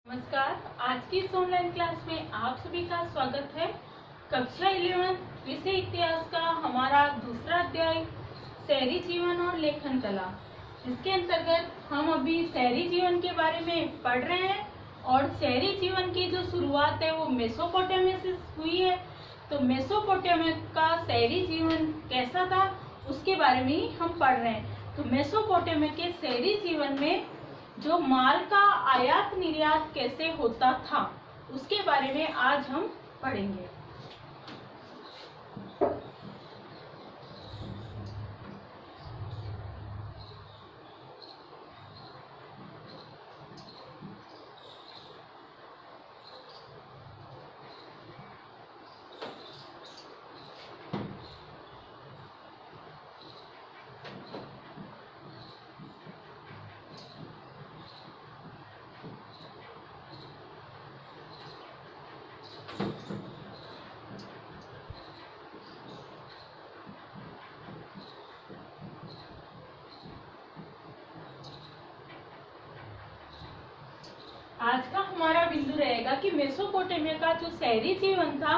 नमस्कार। आज की इस ऑनलाइन क्लास में आप सभी का स्वागत है। कक्षा 11 विषय इतिहास का हमारा दूसरा अध्याय शहरी जीवन और लेखन कला। इसके अंतर्गत हम अभी शहरी जीवन के बारे में पढ़ रहे हैं और शहरी जीवन की जो शुरुआत है वो मेसोपोटामिया से हुई है। तो मेसोपोटामिया का शहरी जीवन कैसा था उसके बारे में ही हम पढ़ रहे हैं। तो मेसोपोटामिया के शहरी जीवन में जो माल का आयात निर्यात कैसे होता था उसके बारे में आज हम पढ़ेंगे। आज का हमारा बिंदु रहेगा कि मेसोपोटामिया का जो शहरी जीवन था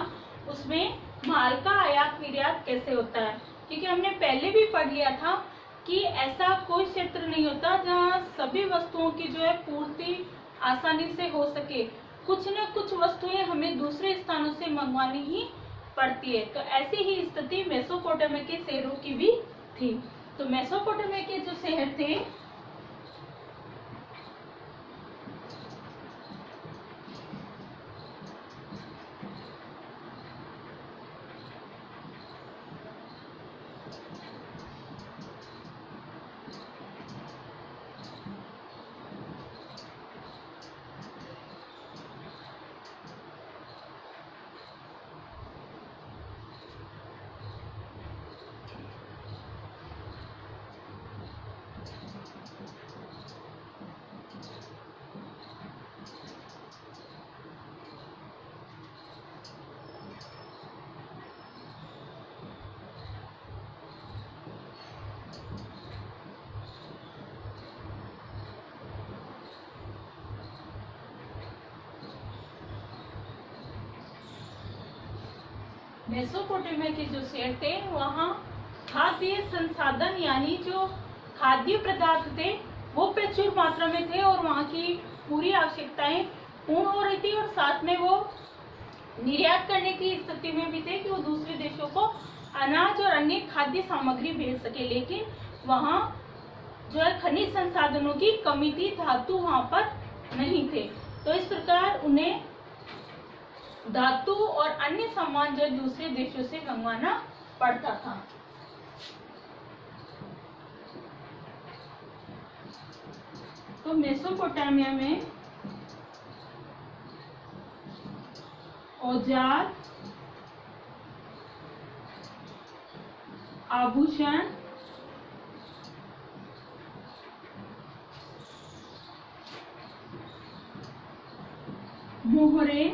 उसमें माल का आयात निर्यात कैसे होता है। क्योंकि हमने पहले भी पढ़ लिया था कि ऐसा कोई क्षेत्र नहीं होता जहाँ सभी वस्तुओं की जो है पूर्ति आसानी से हो सके। कुछ न कुछ वस्तुएं हमें दूसरे स्थानों से मंगवानी ही पड़ती है। तो ऐसी ही स्थिति मेसोपोटामिया के शहरों की भी थी। तो मेसोपोटामिया के जो शहर थे मेसोपोटामिया के जो शहर थे वहाँ खाद्य संसाधन यानी जो खाद्य पदार्थ थे वो प्रचुर मात्रा में थे और वहाँ की पूरी आवश्यकताएं पूर्ण हो रही थी और साथ में वो निर्यात करने की स्थिति में भी थे कि वो दूसरे देशों को अनाज और अन्य खाद्य सामग्री भेज सके। लेकिन वहाँ जो है खनिज संसाधनों की कमी थी, धातु वहाँ पर नहीं थे। तो इस प्रकार उन्हें धातु और अन्य सामान जो दूसरे देशों से मंगवाना पड़ता था। तो मेसोपोटामिया में औजार, आभूषण, मोहरे,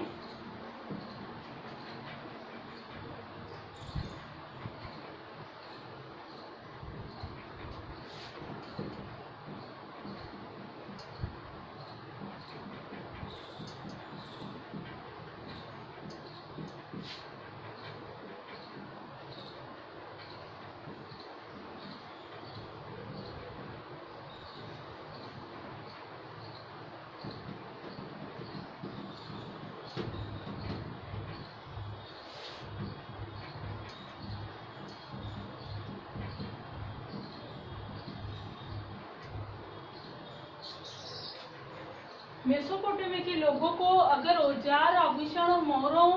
मेसोपोटामिया के लोगों को अगर औजार, आभूषण और मोहरों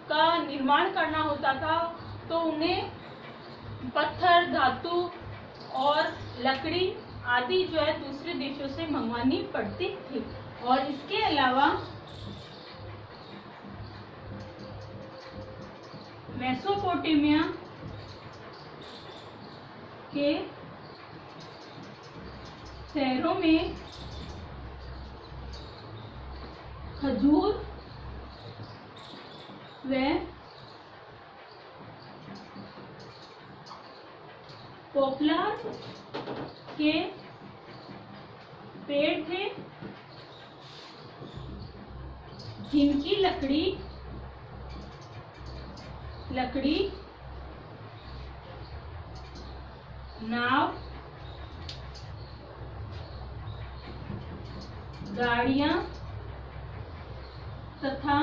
का निर्माण करना होता था तो उन्हें पत्थर, धातु और लकड़ी आदि जो है दूसरे देशों से मंगवानी पड़ती थी। और इसके अलावा मेसोपोटामिया के शहरों में खजूर व पॉपुलर के पेड़ थे जिनकी लकड़ी नाव, गाड़ियां तथा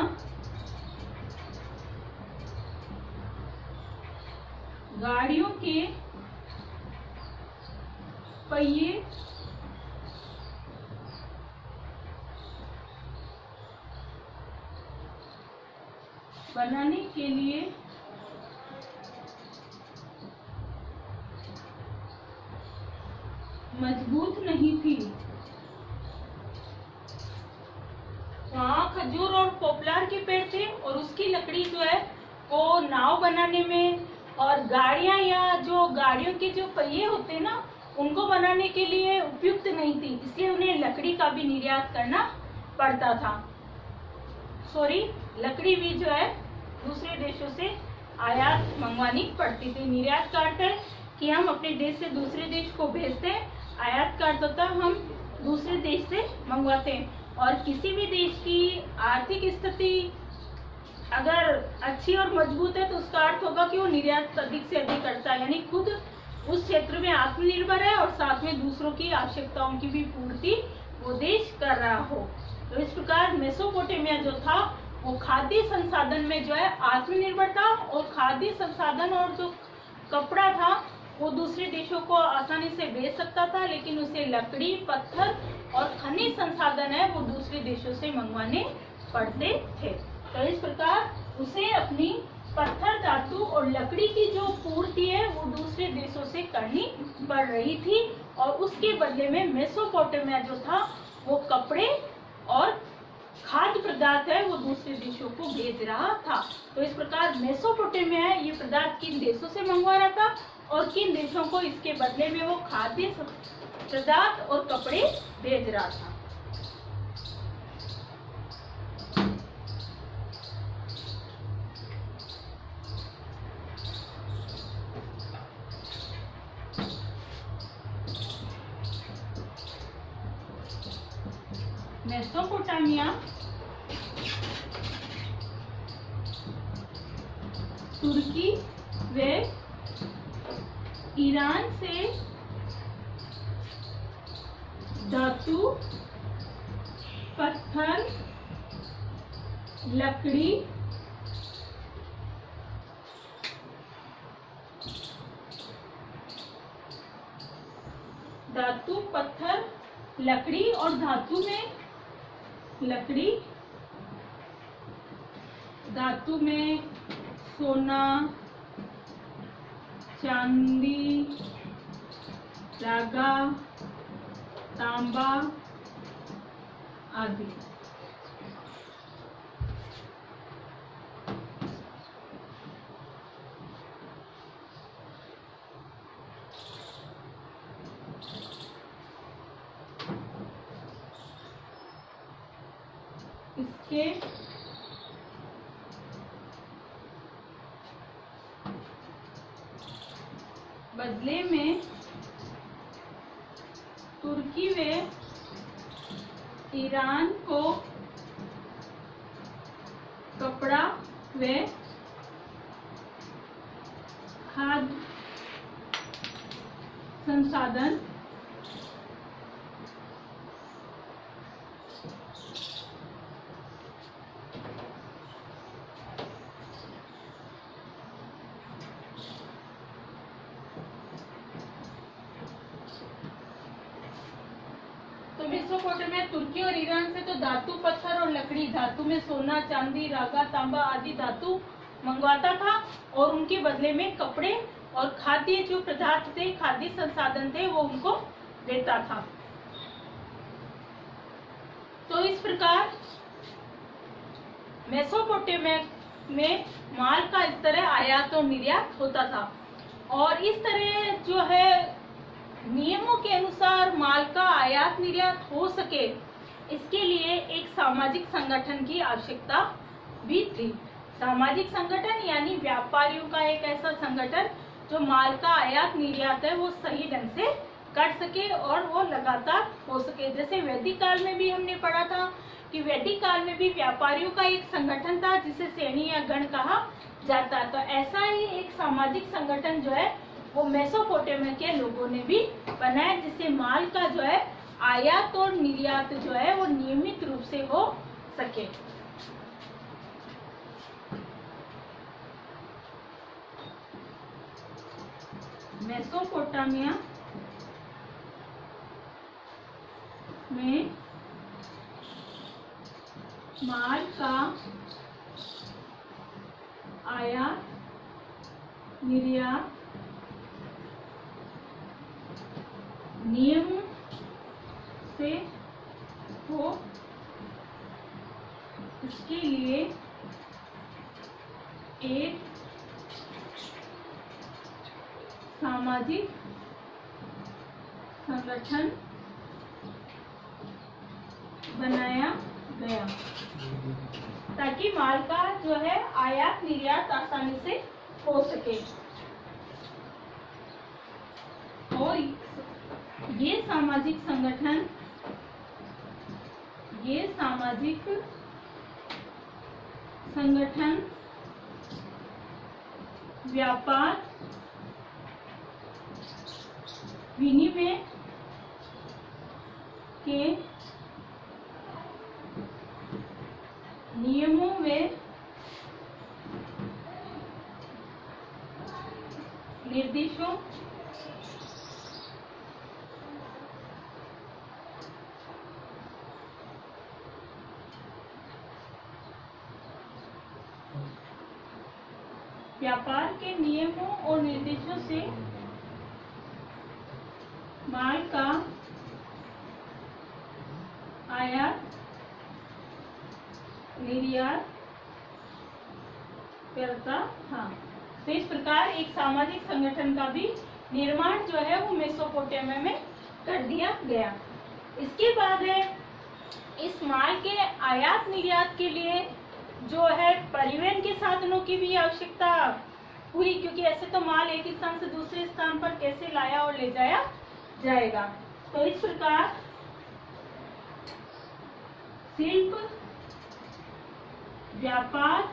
गाड़ियों के पहिए बनाने के लिए मजबूत नहीं थी। वहाँ खजूर और पोपलार के पेड़ थे और उसकी लकड़ी जो है वो नाव बनाने में और गाड़ियां या जो गाड़ियों के जो पहिए होते हैं ना उनको बनाने के लिए उपयुक्त नहीं थी, इसलिए उन्हें लकड़ी का भी निर्यात करना पड़ता था। लकड़ी भी जो है दूसरे देशों से आयात मंगवानी पड़ती थी। निर्यात का अर्थ है कि हम अपने देश से दूसरे देश को भेजते हैं, आयात का अर्थ होता है हम दूसरे देश से मंगवाते हैं। और किसी भी देश की आर्थिक स्थिति अगर अच्छी और मजबूत है तो उसका अर्थ होगा कि वो निर्यात अधिक से अधिक करता है, यानी खुद उस क्षेत्र में आत्मनिर्भर है और साथ में दूसरों की आवश्यकताओं की भी पूर्ति वो देश कर रहा हो। तो इस प्रकार मेसोपोटामिया जो था वो खाद्य संसाधन में जो है आत्मनिर्भर था और खाद्य संसाधन और जो कपड़ा था वो दूसरे देशों को आसानी से बेच सकता था, लेकिन उसे लकड़ी, पत्थर और खनिज संसाधन है वो दूसरे देशों से मंगवाने पड़ते थे। तो इस प्रकार उसे अपनी पत्थर, धातु और लकड़ी की जो पूर्ति है वो दूसरे देशों से करनी पड़ रही थी और उसके बदले में मेसोपोटामिया जो था वो कपड़े और खाद्य पदार्थ है वो दूसरे देशों को भेज रहा था। तो इस प्रकार मेसोपोटामिया ये पदार्थ किन देशों से मंगवा रहा था और किन देशों को इसके बदले में वो खाद्य पदार्थ और कपड़े भेज रहा था। मेसोपोटामिया तुर्की व ईरान से धातु, पत्थर, लकड़ी, धातु, पत्थर, लकड़ी और धातु में लकड़ी, धातु में सोना, चांदी, रागा, तांबा आदि। इसके बदले में तुर्की व ईरान को कपड़ा व खाद्य संसाधन मेसोपोटामिया तुर्की और ईरान से तो धातु, पत्थर और लकड़ी, धातु में सोना, चांदी, रागा, तांबा आदि धातु मंगवाता था और उनके बदले में कपड़े और खाद्य जो पदार्थ थे, खाद्य संसाधन थे वो उनको देता था। तो इस प्रकार मेसोपोटामिया में माल का इस तरह आयात और निर्यात होता था और इस तरह जो है नियमों के अनुसार माल का आयात निर्यात हो सके इसके लिए एक सामाजिक संगठन की आवश्यकता भी थी। सामाजिक संगठन यानी व्यापारियों का एक ऐसा संगठन जो माल का आयात निर्यात है वो सही ढंग से कर सके और वो लगातार हो सके। जैसे वैदिक काल में भी हमने पढ़ा था कि वैदिक काल में भी व्यापारियों का एक संगठन था जिसे श्रेणी या गण कहा जाता। तो ऐसा ही एक सामाजिक संगठन जो है वो मेसोपोटामिया के लोगों ने भी बनाया, जिससे माल का जो है आयात और निर्यात जो है वो नियमित रूप से हो सके। मेसोपोटामिया में माल का आयात निर्यात नियम से हो, इसके लिए एक सामाजिक संगठन बनाया गया ताकि माल का जो है आयात निर्यात आसानी से हो सके। और ये सामाजिक संगठन व्यापार विनिमय के नियमों व निर्देशों व्यापार के नियमों और निर्देशों से माल का आयात निर्यात करता था। तो इस प्रकार एक सामाजिक संगठन का भी निर्माण जो है वो मेसोपोटामिया में कर दिया गया। इसके बाद है इस माल के आयात निर्यात के लिए जो है परिवहन के साधनों की भी आवश्यकता हुई, क्योंकि ऐसे तो माल एक स्थान से दूसरे स्थान पर कैसे लाया और ले जाया जाएगा। तो इस प्रकार शिल्प, व्यापार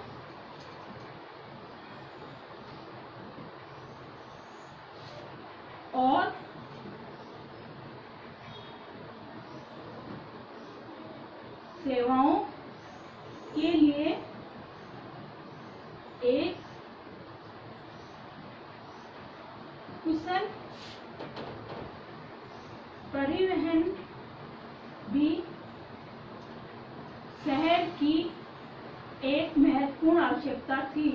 और सेवाओं के लिए एक कुशल परिवहन भी शहर की एक महत्वपूर्ण आवश्यकता थी।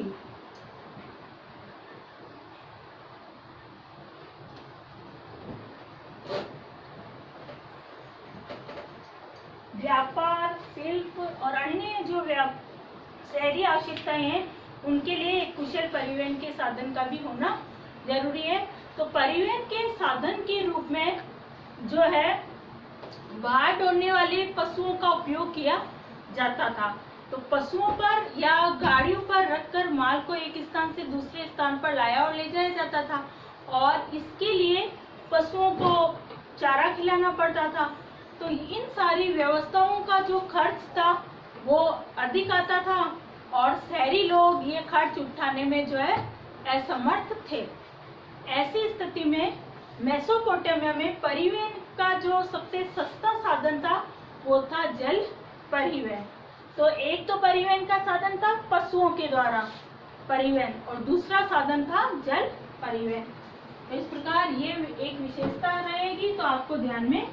व्यापार, शिल्प और अन्य जो शहरी आवश्यकताएं हैं उनके लिए एक कुशल परिवहन के साधन का भी होना जरूरी है। तो परिवहन के साधन के रूप में जो है भार ढोने वाले पशुओं का उपयोग किया जाता था। तो पशुओं पर या गाड़ियों पर रखकर माल को एक स्थान से दूसरे स्थान पर लाया और ले जाया जाता था, और इसके लिए पशुओं को चारा खिलाना पड़ता था। तो इन सारी व्यवस्थाओं का जो खर्च था वो अधिक आता था, और शहरी लोग ये खर्च उठाने में जो है असमर्थ थे। ऐसी स्थिति में मेसोपोटामिया में परिवहन का जो सबसे सस्ता साधन था वो था जल परिवहन। तो एक तो परिवहन का साधन था पशुओं के द्वारा परिवहन, और दूसरा साधन था जल परिवहन। तो इस प्रकार ये एक विशेषता रहेगी, तो आपको ध्यान में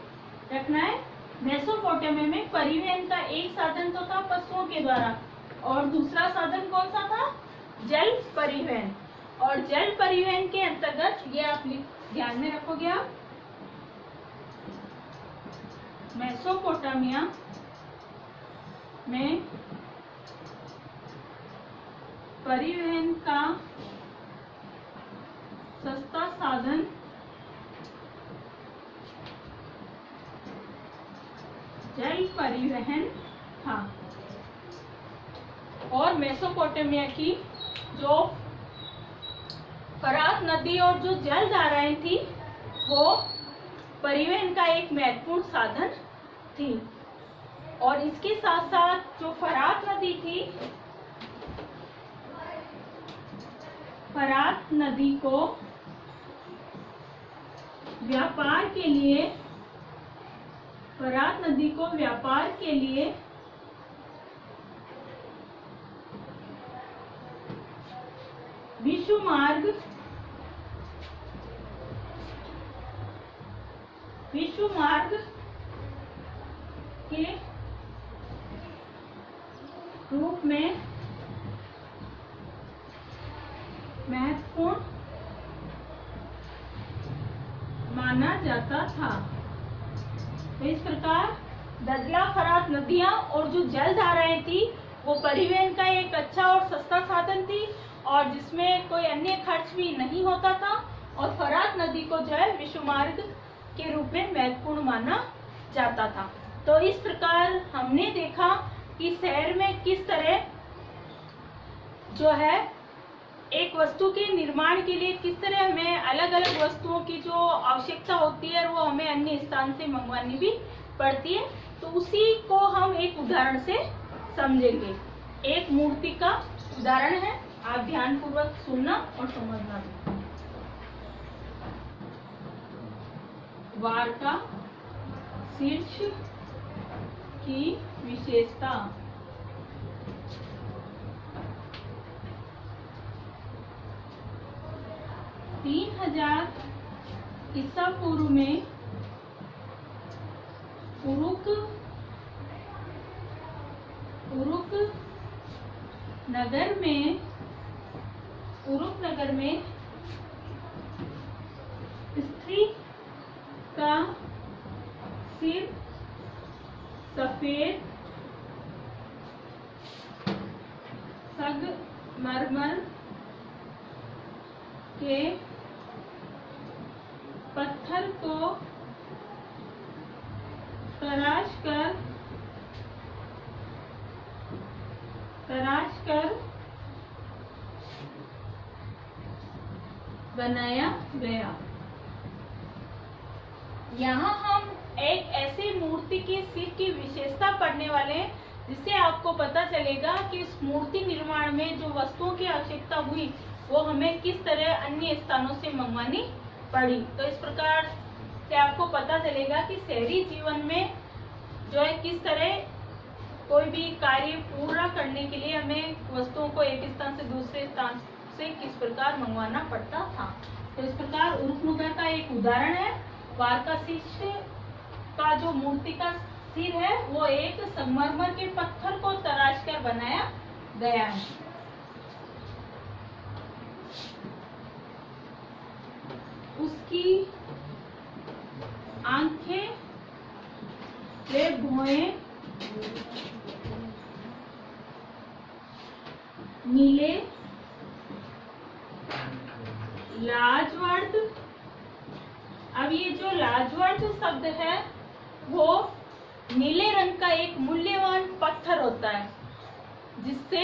रखना है। मेसोपोटामिया में परिवहन का एक साधन तो था पशुओं के द्वारा, और दूसरा साधन कौन सा था? जल परिवहन। और जल परिवहन के अंतर्गत ये आप ध्यान में रखोगे आप, मेसोपोटामिया में परिवहन का सस्ता साधन जल परिवहन था। और मेसोपोटामिया की जो फरात नदी और जो जल धाराएं थी वो परिवहन का एक महत्वपूर्ण साधन थी। और इसके साथ साथ जो फरात नदी थी, फरात नदी को व्यापार के लिए, फरात नदी को व्यापार के लिए विश्व मार्ग के रूप में महत्वपूर्ण माना जाता था। तो इस प्रकार दजला फरात नदियां और जो जल धाराएं थी वो परिवहन का एक अच्छा और सस्ता साधन थी और जिसमें कोई अन्य खर्च भी नहीं होता था। और फरात नदी को जो है विश्व मार्ग के रूप में महत्वपूर्ण माना जाता था। तो इस प्रकार हमने देखा कि शहर में किस तरह जो है एक वस्तु के निर्माण के लिए किस तरह हमें अलग अलग वस्तुओं की जो आवश्यकता होती है वो हमें अन्य स्थान से मंगवानी भी पड़ती है। तो उसी को हम एक उदाहरण से समझेंगे। एक मूर्ति का उदाहरण है, आप ध्यानपूर्वक सुनना और समझना भी। वार का शीर्ष की विशेषता। तीन 3000 ईसा पूर्व में उरुक नगर में स्त्री का सिर सफेद संगमरमर के पत्थर को तराश कर बनाया गया। यहाँ हम एक ऐसी मूर्ति के सिर की विशेषता पढ़ने वाले हैं जिससे आपको पता चलेगा कि इस मूर्ति निर्माण में जो वस्तुओं की आवश्यकता हुई वो हमें किस तरह अन्य स्थानों से मंगवानी पड़ी। तो इस प्रकार से आपको पता चलेगा कि शहरी जीवन में जो है किस तरह कोई भी कार्य पूरा करने के लिए हमें वस्तुओं को एक स्थान से दूसरे स्थान से किस प्रकार मंगवाना पड़ता था। तो इस प्रकार उरुक नगर का एक उदाहरण है। वार का शीर्ष का जो मूर्ति का सिर है वो एक संगमरमर के पत्थर को तराश कर बनाया गया है। उसकी आंखें वे भौहें नीले लाजवर्द। अब ये जो लाजवर्द शब्द है वो नीले रंग का एक मूल्यवान पत्थर होता है जिससे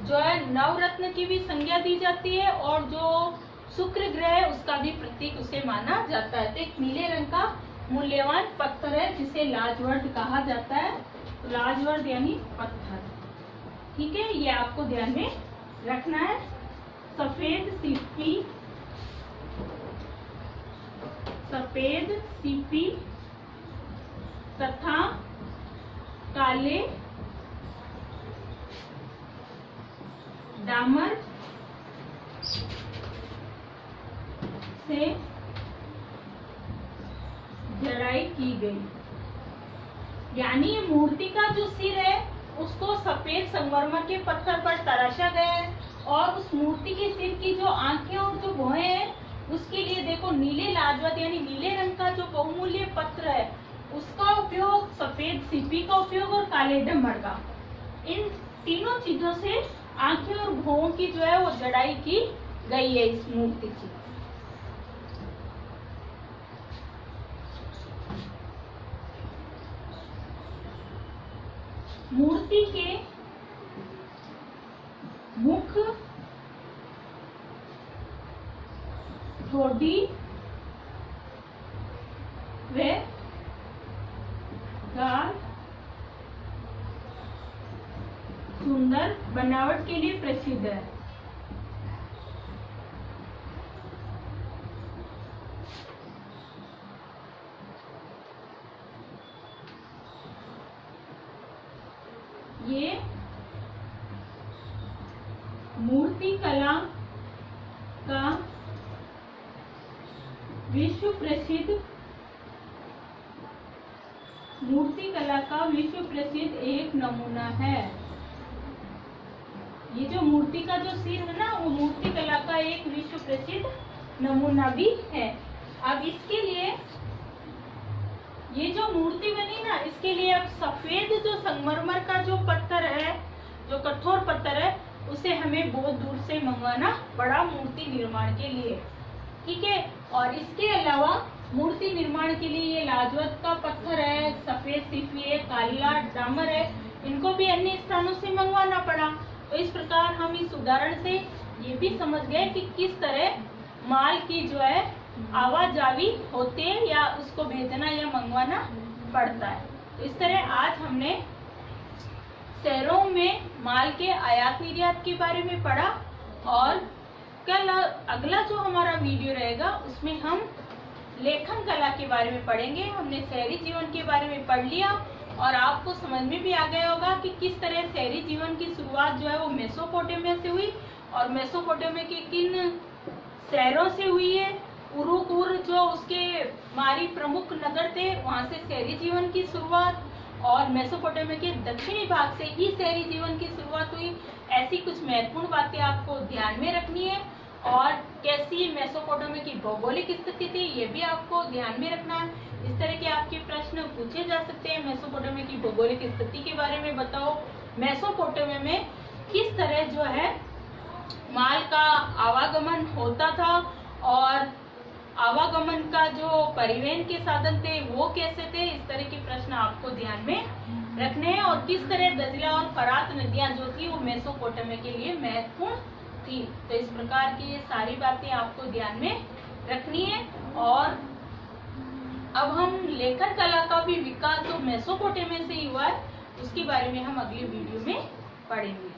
जो है नवरत्न की भी संज्ञा दी जाती है और जो शुक्र ग्रह है उसका भी प्रतीक उसे माना जाता है। तो एक नीले रंग का मूल्यवान पत्थर है जिसे लाजवर्द कहा जाता है। लाजवर्द यानी पत्थर, ठीक है, ये आपको ध्यान में रखना है। सफेद सीपी तथा काले डामर से जड़ाई की गई। यानी ये मूर्ति का जो सिर है उसको सफेद संगमरमर के पत्थर पर तराशा गया है और उस मूर्ति के सिर की जो आंखें और जो भौहें हैं उसके लिए देखो नीले लाजवर्द यानी नीले रंग का जो बहुमूल्य पत्थर है उसका उपयोग, सफेद सीपी का उपयोग और काले डमर का, इन तीनों चीजों से आंखें और भौहों की जो है वो जड़ाई की गई है इस मूर्ति की। मूर्ति के मुख, ठोड़ी वे गाल सुंदर बनावट के लिए प्रसिद्ध है। ये मूर्ति कला का विश्व प्रसिद्ध एक नमूना है। ये जो मूर्ति का जो सिर है ना, वो मूर्ति कला का एक विश्व प्रसिद्ध नमूना भी है। अब इसके लिए ये जो मूर्ति बनी ना, इसके लिए अब सफेद जो संगमरमर का जो पत्थर है, जो कठोर पत्थर है, उसे हमें बहुत दूर से मंगवाना पड़ा मूर्ति निर्माण के लिए। ठीक है। और इसके अलावा मूर्ति निर्माण के लिए ये लाजवत का पत्थर है, सफेद सिफी है, काला डामर है, इनको भी अन्य स्थानों से मंगवाना पड़ा। तो इस प्रकार हम इस उदाहरण से ये भी समझ गए कि किस तरह माल की जो है आवाजावी होती है या उसको भेजना या मंगवाना पड़ता है। तो इस तरह आज हमने शहरों में माल के आयात निर्यात के बारे में पढ़ा, और कल अगला जो हमारा वीडियो रहेगा उसमें हम लेखन कला के बारे में पढ़ेंगे। हमने शहरी जीवन के बारे में पढ़ लिया और आपको समझ में भी आ गया होगा कि किस तरह शहरी जीवन की शुरुआत जो है वो मेसोपोटामिया से हुई और मेसोपोटामिया के किन शहरों से हुई है। उरुकुर जो उसके मारी प्रमुख नगर थे, वहां से शहरी जीवन की शुरुआत, और मेसोपोटामिया के दक्षिणी भाग से ही शहरी जीवन की शुरुआत हुई। ऐसी कुछ महत्वपूर्ण बातें आपको ध्यान में रखनी है, और कैसी मेसोपोटामिया की भौगोलिक स्थिति थी ये भी आपको ध्यान में रखना है। इस तरह के आपके प्रश्न पूछे जा सकते हैं। मेसोपोटामिया की भौगोलिक स्थिति के बारे में बताओ, मेसोपोटामिया में किस तरह जो है माल का आवागमन होता था, और आवागमन का जो परिवहन के साधन थे वो कैसे थे। इस तरह के प्रश्न आपको ध्यान में रखने हैं। और किस तरह दजला और फरात नदियां जो थी वो मेसोपोटामिया के लिए महत्वपूर्ण थी। तो इस प्रकार की ये सारी बातें आपको ध्यान में रखनी है। और अब हम लेखन कला का भी विकास जो मेसोपोटामिया से हुआ है उसके बारे में हम अगले वीडियो में पढ़ेंगे।